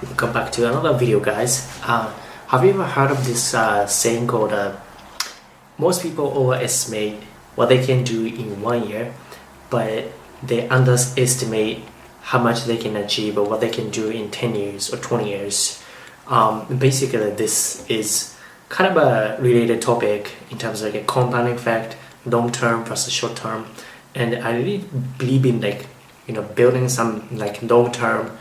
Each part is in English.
Welcome back to another video, guys. Have you ever heard of this saying called most people overestimate what they can do in 1 year, but they underestimate how much they can achieve or what they can do in 10 years or 20 years. Basically, this is kind of a related topic in terms of like a compounding effect, long term versus short term, and I really believe in building some like long term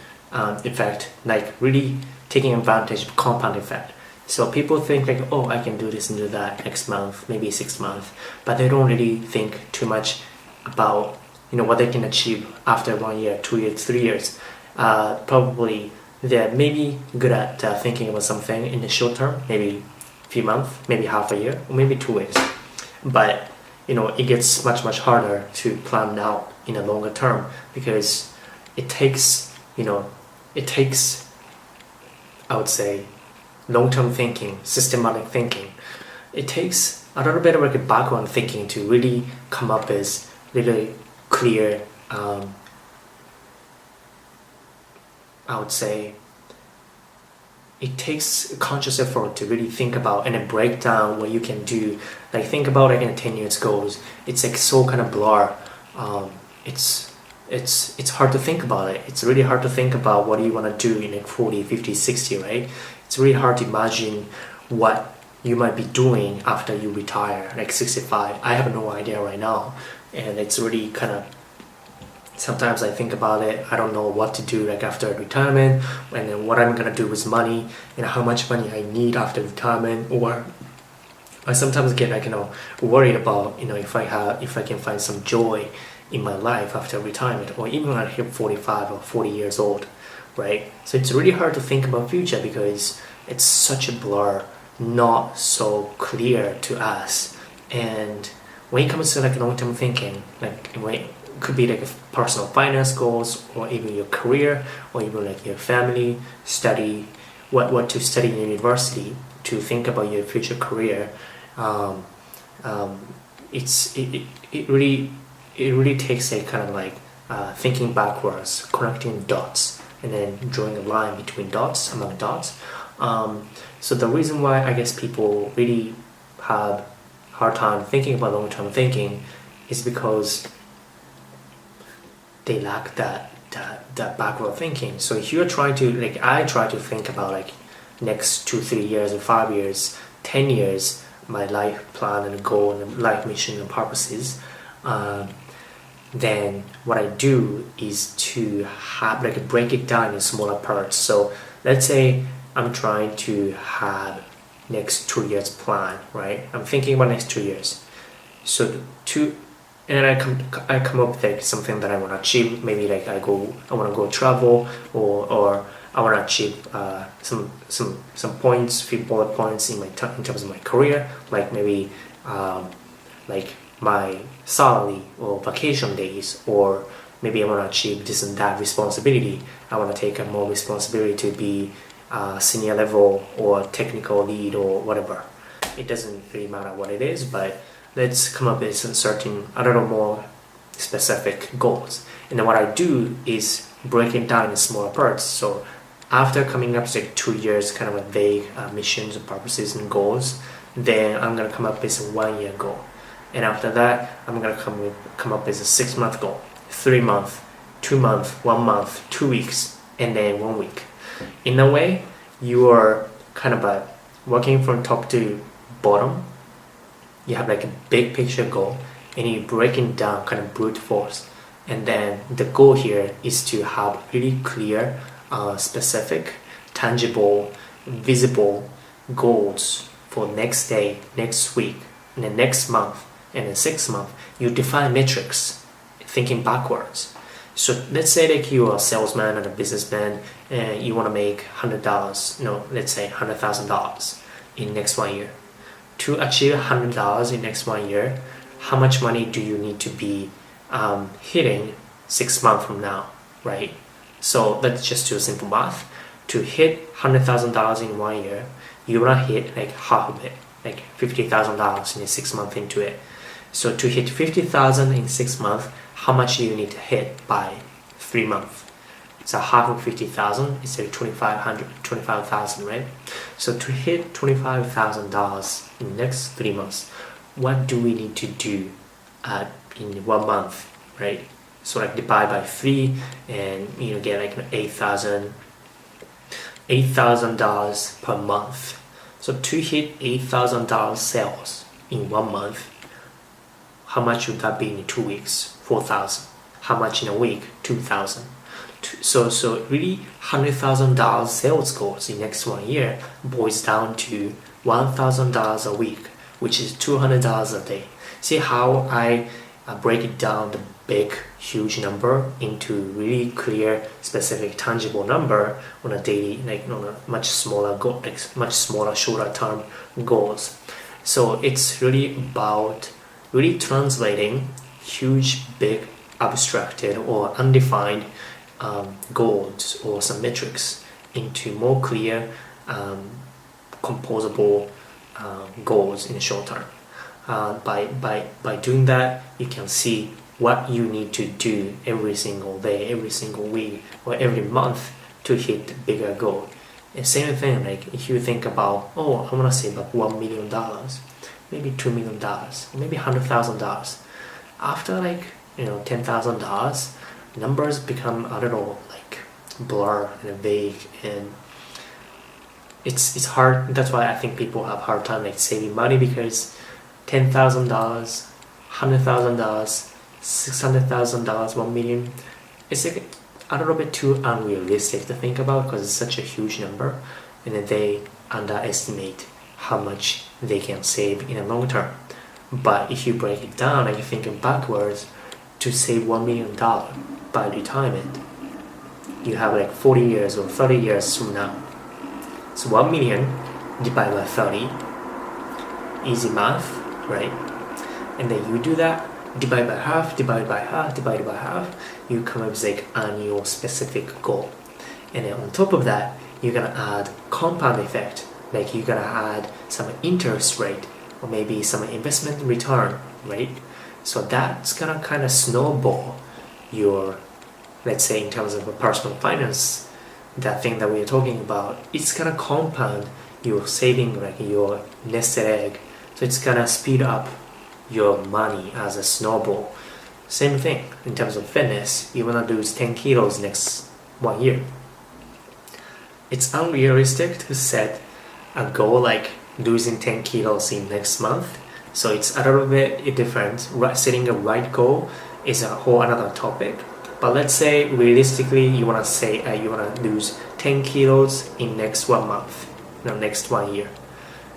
effect, like really taking advantage of compound effect. So people think like, oh, I can do this and do that next month, maybe 6 months, but they don't really think too much about what they can achieve after 1 year, 2 years, 3 years. Probably they're maybe good at thinking about something in the short term, maybe a few months, maybe half a year, or maybe 2 years. But it gets much harder to plan out in a longer term because it takes I would say long-term thinking, systematic thinking. It takes a little bit of like a background thinking to really come up with really clear I would say it takes conscious effort to really think about and then break down what you can do. Like think about like in 10 years goals. It's like so kind of blur. It's hard to think about it. It's really hard to think about what you want to do in like 40, 50, 60, right? It's really hard to imagine what you might be doing after you retire, like 65. I have no idea right now. And it's really kind of, sometimes I think about it, I don't know what to do like after retirement, and then what I'm going to do with money, and how much money I need after retirement, or I sometimes get like, worried about, if I can find some joy in my life after retirement, or even when I hit 45 or 40 years old, right? So it's really hard to think about future because it's such a blur, not so clear to us. And when it comes to like long-term thinking, like it could be like personal finance goals, or even your career, or even like your family, study, what to study in university, to think about your future career. It really takes a kind of like thinking backwards, connecting dots, and then drawing a line between dots, among dots. So the reason why I guess people really have hard time thinking about long-term thinking is because they lack that backward thinking. So if you're trying to, like I try to think about like next 2-3 years or 5 years, 10 years, my life plan and goal and life mission and purposes, then what I do is to have like break it down in smaller parts. So let's say I'm trying to have next 2 years plan, right? I'm thinking about next 2 years. So and I come up with like something that I want to achieve. Maybe like I want to go travel, or I want to achieve some points, few bullet points in terms of my career, like maybe like my salary or vacation days, or maybe I want to achieve this and that responsibility. I want to take a more responsibility to be senior level or technical lead or whatever. It doesn't really matter what it is, but let's come up with some certain, more specific goals. And then what I do is break it down in smaller parts. So after coming up with like 2 years, kind of a vague missions and purposes and goals, then I'm going to come up with a 1 year goal. And after that, I'm going to come up with a 6 month goal, 3 month, 2 month, 1 month, 2 weeks, and then 1 week. In a way, you are kind of working from top to bottom. You have like a big picture goal, and you break it down kind of brute force. And then the goal here is to have really clear, specific, tangible, visible goals for next day, next week, and the next month, and in 6 months. You define metrics, thinking backwards. So let's say that you are a salesman and a businessman, and you want to make $100, let's say $100,000 in next 1 year. To achieve $100 in next 1 year, how much money do you need to be hitting 6 months from now, right? So let's just do a simple math. To hit $100,000 in 1 year, you want to hit like half of it, like $50,000 in 6 months into it. So to hit $50,000 in 6 months, how much do you need to hit by 3 months? So half of 50,000 is like 25,000, right? So to hit $25,000 in the next 3 months, what do we need to do in 1 month, right? So like divide by 3 and get like $8,000 per month. So to hit $8,000 sales in 1 month, how much would that be in 2 weeks? 4,000. How much in a week? 2,000. So really $100,000 sales goals in next 1 year boils down to $1,000 a week, which is $200 a day. See how I break it down, the big huge number, into really clear, specific, tangible number on a daily, like on a much smaller goal, like much smaller, shorter term goals. So it's really about really translating huge, big, abstracted or undefined goals or some metrics into more clear, composable goals in the short term. By doing that, you can see what you need to do every single day, every single week, or every month to hit the bigger goal. And same thing, like if you think about, I want to save up $1 million, maybe $2 million, maybe $100,000. After like $10,000, numbers become a little like blur and vague, and it's hard. That's why I think people have a hard time like saving money, because $10,000, $100,000, $600,000, $1 million, it's like a little bit too unrealistic to think about, because it's such a huge number, and then they underestimate how much they can save in the long term. But if you break it down and you're thinking backwards, to save $1 million by retirement, you have like 40 years or 30 years from now. So 1 million divided by 30, easy math, right? And then you do that, divide by half, divided by half, divided by half, you come up with like annual specific goal. And then on top of that, you're gonna add compound effect, like you're gonna add some interest rate, or maybe some investment return, right? So that's gonna kind of snowball your, let's say in terms of a personal finance, that thing that we're talking about, it's gonna compound your saving, like your nested egg. So it's gonna speed up your money as a snowball. Same thing in terms of fitness. You wanna lose 10 kilos next 1 year. It's unrealistic to set a goal like losing 10 kilos in next month. So it's a little bit different. Setting a right goal is a whole another topic. But let's say realistically you wanna say you wanna lose 10 kilos in next 1 month, next 1 year.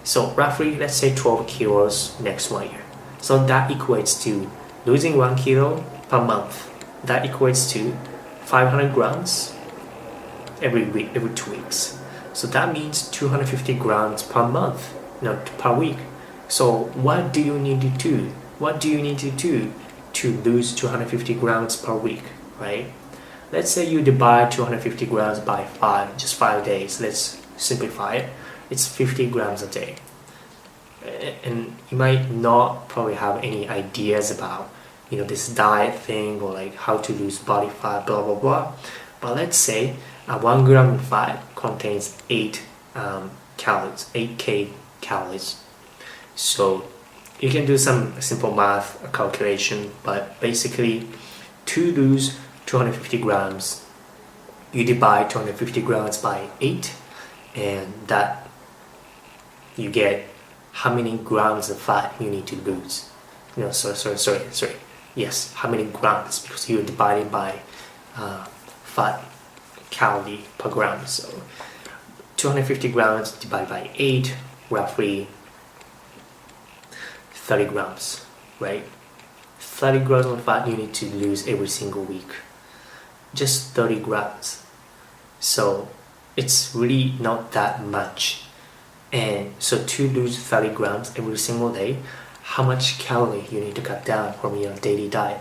So roughly, let's say 12 kilos next 1 year. So that equates to losing 1 kilo per month. That equates to 500 grams every week, every 2 weeks. So that means 250 grams per month, per week. So what do you need to do? What do you need to do to lose 250 grams per week, right? Let's say you divide 250 grams by 5, just 5 days. Let's simplify it. It's 50 grams a day. And you might not probably have any ideas about, this diet thing, or like how to lose body fat, blah, blah, blah. But let's say 1 gram of fat contains 8 calories, 8K calories. So you can do some simple math calculation, but basically to lose 250 grams, you divide 250 grams by 8, and that you get how many grams of fat you need to lose. Sorry. Yes, how many grams, because you're dividing by fat calorie per gram. So 250 grams divided by 8, roughly 30 grams, right? 30 grams of fat you need to lose every single week. Just 30 grams. So it's really not that much. And so to lose 30 grams every single day, how much calorie you need to cut down from your daily diet?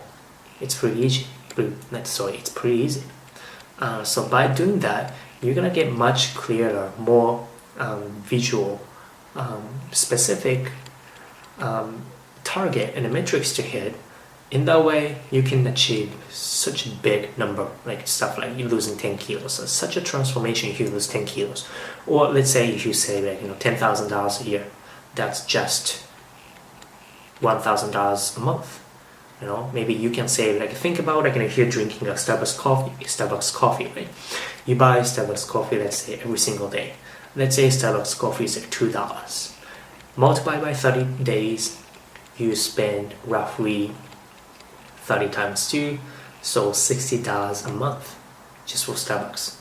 It's pretty easy. It's pretty easy. So by doing that, you're gonna get much clearer, more visual, specific target and the metrics to hit In that way, you can achieve such a big number, like stuff like you losing 10 kilos. So such a transformation if you lose 10 kilos. Or let's say if you save like, $10,000 a year, that's just $1,000 a month. Maybe you can save, like, think about, like, if you're drinking a Starbucks coffee, right? You buy Starbucks coffee, let's say, every single day. Let's say Starbucks coffee is like $2. Multiply by 30 days, you spend roughly 30 times 2, so $60 a month just for Starbucks.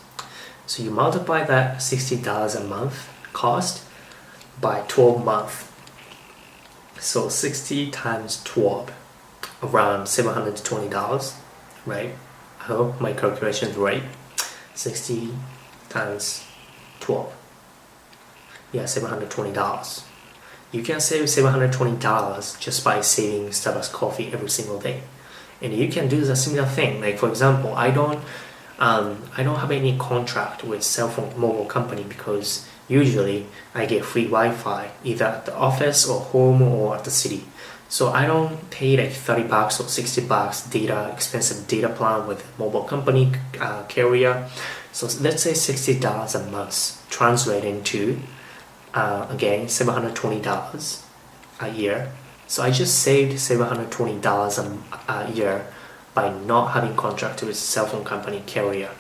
So you multiply that $60 a month cost by 12 months. So 60 times 12, around $720, right? I hope my calculation is right. 60 times 12. Yeah, $720. You can save $720 just by saving Starbucks coffee every single day. And you can do the similar thing. Like, for example, I don't have any contract with cell phone mobile company because usually I get free Wi-Fi either at the office or home or at the city. So I don't pay like $30 or $60 expensive data plan with mobile company carrier. So let's say $60 a month translate into again $720 a year. So I just saved $720 a year by not having contract with cell phone company carrier.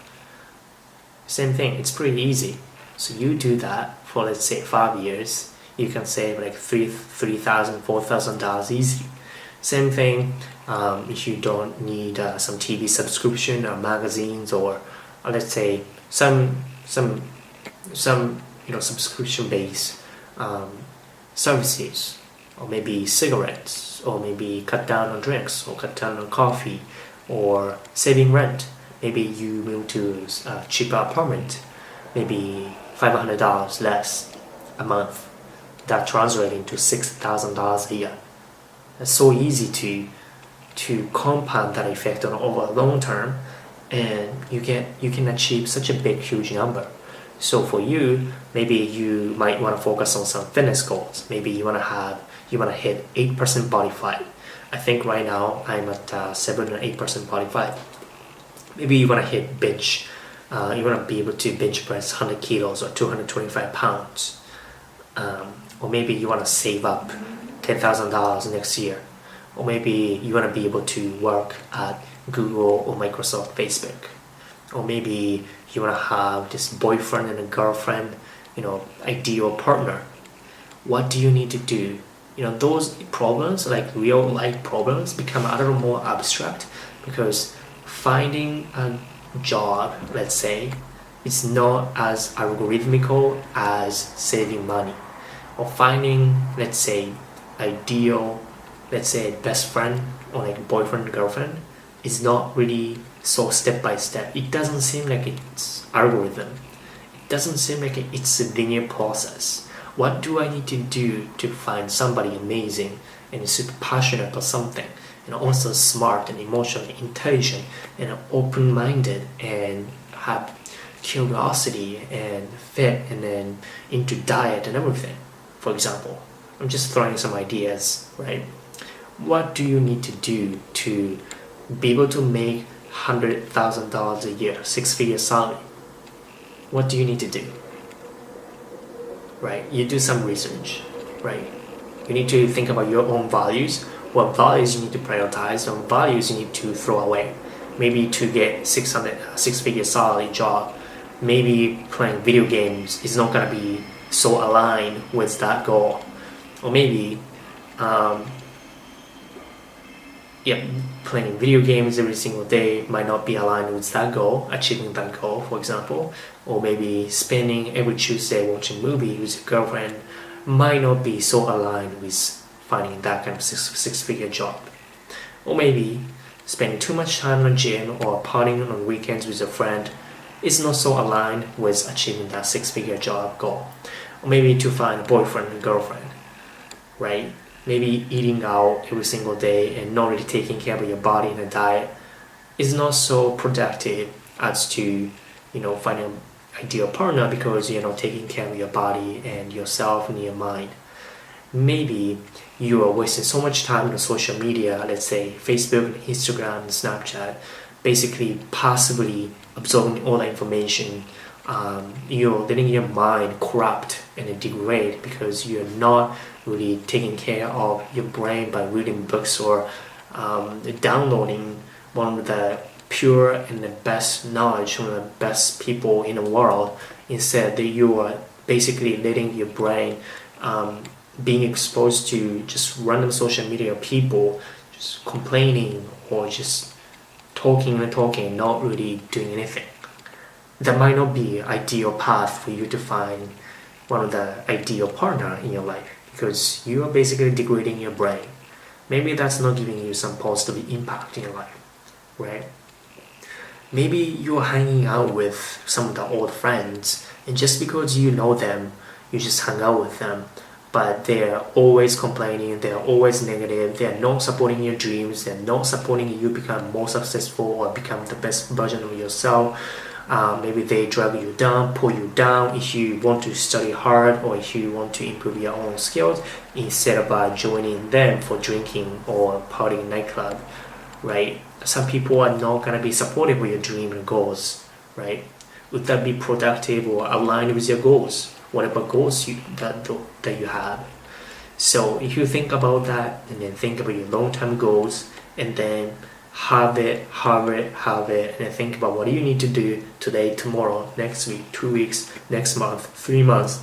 Same thing, it's pretty easy. So you do that for, let's say, 5 years, you can save like $3,000, $4,000 easy. Same thing if you don't need some TV subscription or magazines or let's say some subscription based services, or maybe cigarettes, or maybe cut down on drinks, or cut down on coffee, or saving rent. Maybe you move to a cheaper apartment, maybe $500 less a month. That translates into $6,000 a year. It's so easy to compound that effect over a long term, and you can achieve such a big, huge number. So for you, maybe you might want to focus on some fitness goals. Maybe you want to hit 8% body fat. I think right now I'm at 7 or 8% body fat. Maybe you want to hit bench. You want to be able to bench press 100 kilos or 225 pounds. Or maybe you want to save up $10,000 next year. Or maybe you want to be able to work at Google or Microsoft, Facebook. Or maybe you want to have this boyfriend and a girlfriend, ideal partner. What do you need to do? Those problems, like real life problems, become a little more abstract because finding a job, let's say, is not as algorithmical as saving money. Or finding, let's say, ideal, let's say, best friend or like boyfriend, girlfriend is not really so step by step. It doesn't seem like it's algorithm. It doesn't seem like it's a linear process. What do I need to do to find somebody amazing and super passionate about something, and also smart and emotionally intelligent and open-minded and have curiosity and fit and then into diet and everything? For example, I'm just throwing some ideas, right? What do you need to do to be able to make $100,000 a year, 6-figure salary? What do you need to do? Right? You do some research, right? You need to think about your own values. What values you need to prioritize, and values you need to throw away. Maybe to get 6-figure salary job, maybe playing video games is not gonna be so aligned with that goal. Or maybe playing video games every single day might not be aligned with that goal, achieving that goal, for example. Or maybe spending every Tuesday watching a movie with your girlfriend might not be so aligned with finding that kind of six-figure job. Or maybe spending too much time in the gym or partying on weekends with a friend is not so aligned with achieving that 6-figure job goal. Or maybe to find a boyfriend and girlfriend, right? Maybe eating out every single day and not really taking care of your body and a diet is not so productive as to, finding an ideal partner because you're not taking care of your body and yourself and your mind. maybe you are wasting so much time on social media, let's say Facebook, Instagram, Snapchat, basically passively absorbing all the information. You're letting your mind corrupt and degrade because you're not really taking care of your brain by reading books or downloading one of the pure and the best knowledge from the best people in the world. Instead, that you are basically letting your brain being exposed to just random social media people just complaining or just talking and talking, not really doing anything. That might not be an ideal path for you to find one of the ideal partner in your life because you are basically degrading your brain. Maybe that's not giving you some positive impact in your life, right? Maybe you're hanging out with some of the old friends, and just because you know them, you just hang out with them, but they're always complaining, they're always negative, they're not supporting your dreams, they're not supporting you become more successful or become the best version of yourself. Maybe they drag you down, pull you down if you want to study hard or if you want to improve your own skills instead of joining them for drinking or partying nightclub, right? Some people are not going to be supportive of your dream and goals, right? Would that be productive or aligned with your goals? Whatever goals that you have. So if you think about that and then think about your long-term goals and then have it, and then think about what do you need to do today, tomorrow, next week, 2 weeks, next month, 3 months,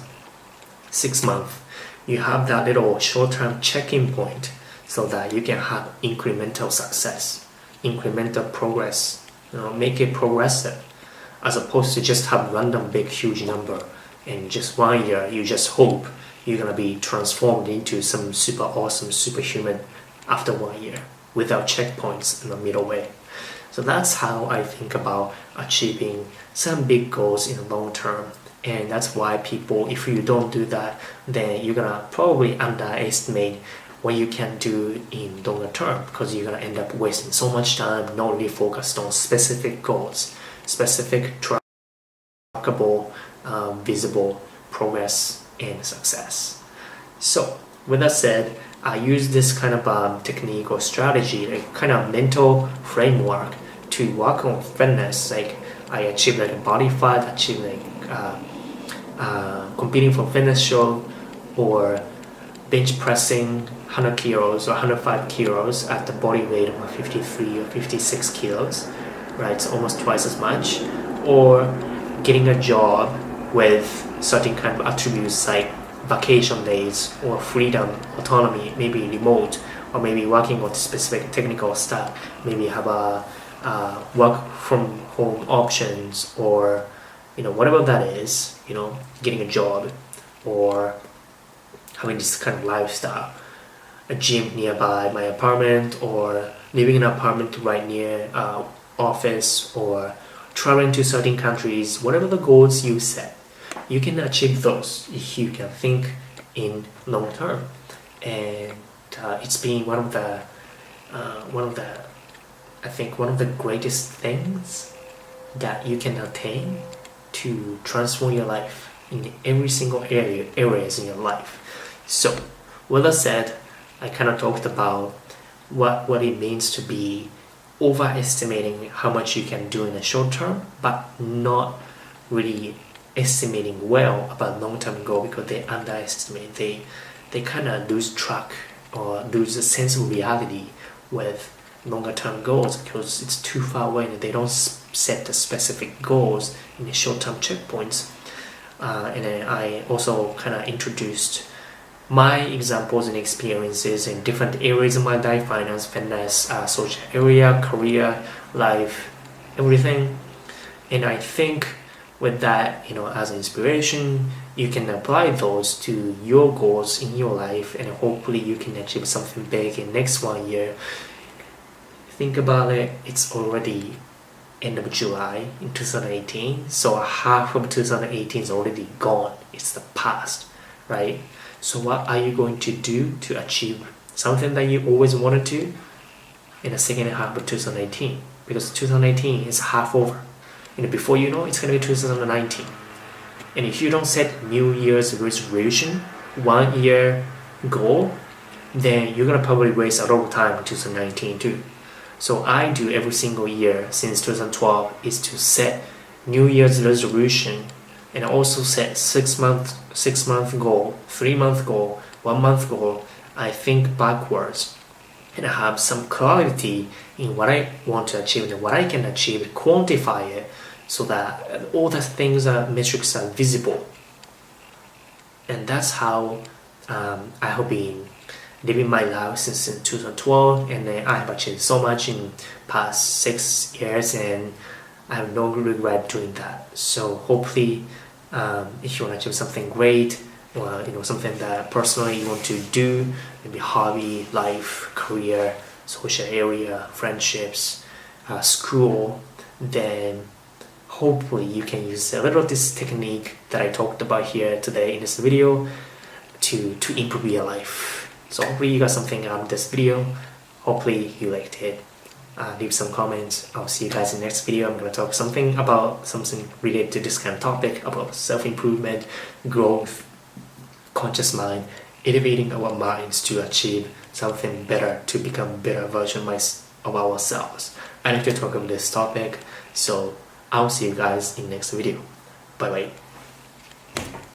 6 months. You have that little short-term check-in point so that you can have incremental success, incremental progress, make it progressive, as opposed to just have random big huge number and just 1 year you just hope you're gonna be transformed into some super awesome superhuman after 1 year without checkpoints in the middle way. So that's how I think about achieving some big goals in the long term. And that's why people, if you don't do that, then you're gonna probably underestimate what you can do in longer term because you're gonna end up wasting so much time not really focused on specific goals, specific trackable, visible progress and success. So with that said, I use this kind of technique or strategy, like kind of mental framework to work on fitness. Like I achieve like a body fat, achieve like competing for fitness show or bench pressing 100 kilos or 105 kilos at the body weight of 53 or 56 kilos, right? It's almost twice as much. Or getting a job with certain kind of attributes like vacation days or freedom, autonomy, maybe remote, or maybe working on specific technical stuff, maybe have a work from home options or whatever that is, getting a job or having this kind of lifestyle, a gym nearby my apartment or living in an apartment right near office or traveling to certain countries, whatever the goals you set. You can achieve those if you can think in long term, and it's been one of the greatest things that you can attain to transform your life in every single areas in your life. So, with that said, I kind of talked about what it means to be overestimating how much you can do in the short term, but not really estimating well about long-term goal because they underestimate. They kind of lose track or lose a sense of reality with longer-term goals because it's too far away and they don't set the specific goals in the short-term checkpoints. And then I also kind of introduced my examples and experiences in different areas of my life: finance, fitness, social area, career, life, everything. And I think with that, as an inspiration, you can apply those to your goals in your life, and hopefully you can achieve something big in next 1 year. Think about it, it's already end of July in 2018, so half of 2018 is already gone. It's the past, right? So what are you going to do to achieve something that you always wanted to in the second half of 2018? Because 2018 is half over. Before you know, it's going to be 2019. And if you don't set New Year's resolution 1 year goal, then you're gonna probably waste a lot of time in 2019 too. So I do every single year since 2012 is to set New Year's resolution and also set 6-month goal, 3-month goal, 1-month goal. I think backwards and I have some clarity in what I want to achieve and what I can achieve, quantify it so that all the things metrics are visible. And that's how I have been living my life since 2012, and then I have achieved so much in past 6 years, and I have no regret doing that. So hopefully, if you want to achieve something great, or something that personally you want to do, maybe hobby, life, career, social area, friendships, school, then hopefully you can use a little of this technique that I talked about here today in this video to improve your life. So hopefully you got something out of this video. Hopefully you liked it. Leave some comments. I'll see you guys in the next video. I'm going to talk something related to this kind of topic about self-improvement, growth, conscious mind, elevating our minds to achieve something better, to become a better version of ourselves. I like to talk about this topic, so I'll see you guys in the next video. Bye bye.